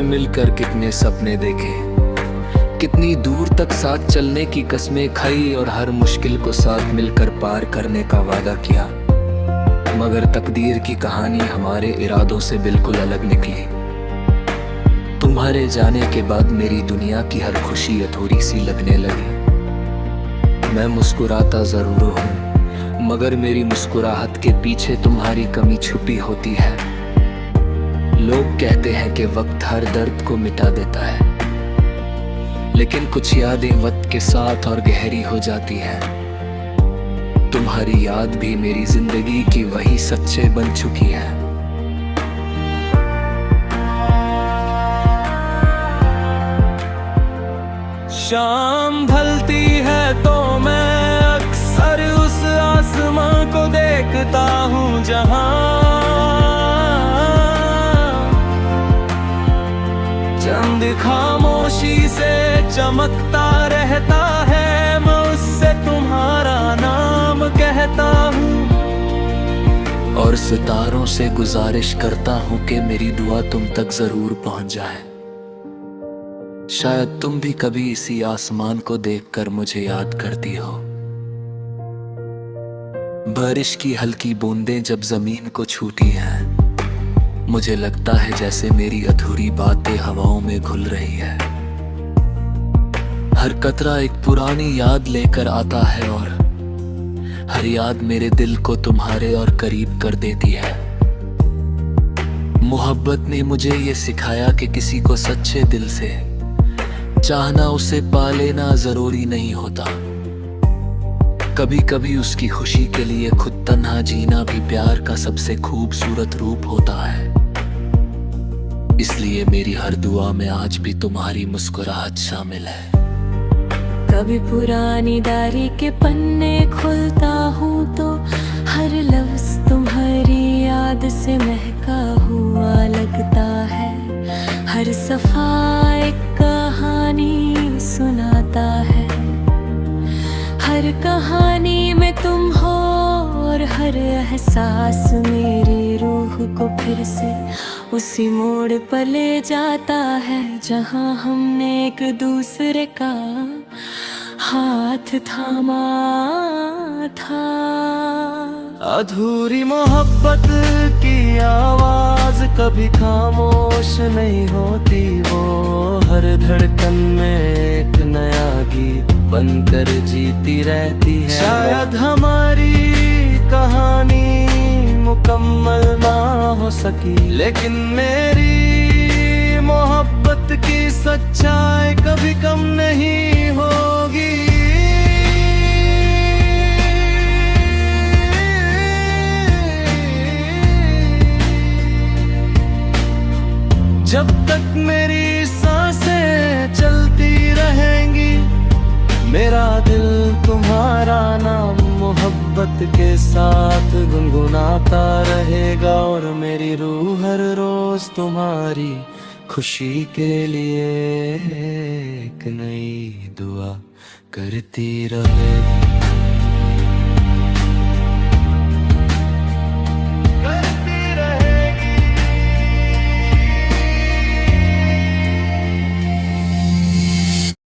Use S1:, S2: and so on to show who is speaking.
S1: मिलकर कितने सपने देखे, कितनी दूर तक साथ चलने की कस्में खाई और हर मुश्किल को साथ मिलकर पार करने का वादा किया। मगर तकदीर की कहानी हमारे इरादों से बिल्कुल अलग निकली। तुम्हारे जाने के बाद मेरी दुनिया की हर खुशी अधूरी सी लगने लगी। मैं मुस्कुराता जरूर हूँ, मगर मेरी मुस्कुराहट के पीछे तुम्हारी कमी छुपी होती है। लोग कहते हैं कि वक्त हर दर्द को मिटा देता है, लेकिन कुछ यादें वक्त के साथ और गहरी हो जाती हैं। तुम्हारी याद भी मेरी जिंदगी की वही सच्चे बन चुकी है।
S2: शाम ढलती है तो मैं अक्सर उस आसमां को देखता हूँ जहां चंद खामोशी से चमकता रहता है। मैं उससे तुम्हारा नाम कहता हूँ
S1: और सितारों से गुजारिश करता हूँ कि मेरी दुआ तुम तक जरूर पहुंच जाए। शायद तुम भी कभी इसी आसमान को देखकर मुझे याद करती हो। बारिश की हल्की बूंदें जब जमीन को छूती हैं, मुझे लगता है जैसे मेरी अधूरी बातें हवाओं में घुल रही है। हर कतरा एक पुरानी याद लेकर आता है और हर याद मेरे दिल को तुम्हारे और करीब कर देती है। मोहब्बत ने मुझे ये सिखाया कि किसी को सच्चे दिल से चाहना, उसे पा लेना जरूरी नहीं होता। कभी कभी उसकी खुशी के लिए खुद तन्हा जीना भी प्यार का सबसे खूबसूरत रूप होता है। इसलिए मेरी हर दुआ में आज भी तुम्हारी मुस्कुराहट शामिल है।
S3: कभी पुरानी डायरी के पन्ने खुलता हूँ तो हर लफ्ज तुम्हारी याद से महका हुआ लगता है। हर सफा एक कहानी सुनाता है, हर कहानी में तुम हो और हर एहसास मेरी रूह को फिर से उसी मोड़ पर ले जाता है जहां हमने एक दूसरे का हाथ थामा था।
S2: अधूरी मोहब्बत की आवाज कभी खामोश नहीं होती। वो हर धड़कन में एक नया गीत बनकर जीती रहती है। शायद हमारी कहानी मुकम्मल ना हो सकी, लेकिन मेरी मोहब्बत की सच्चाई कभी कम नहीं होगी। जब तक मेरी सांसें चलती रहेंगी, मेरा दिल तुम्हारा नाम मोहब्बत के साथ गुनगुनाता रहेगा और मेरी रूह हर रोज तुम्हारी खुशी के लिए एक नई दुआ करती रहेगी।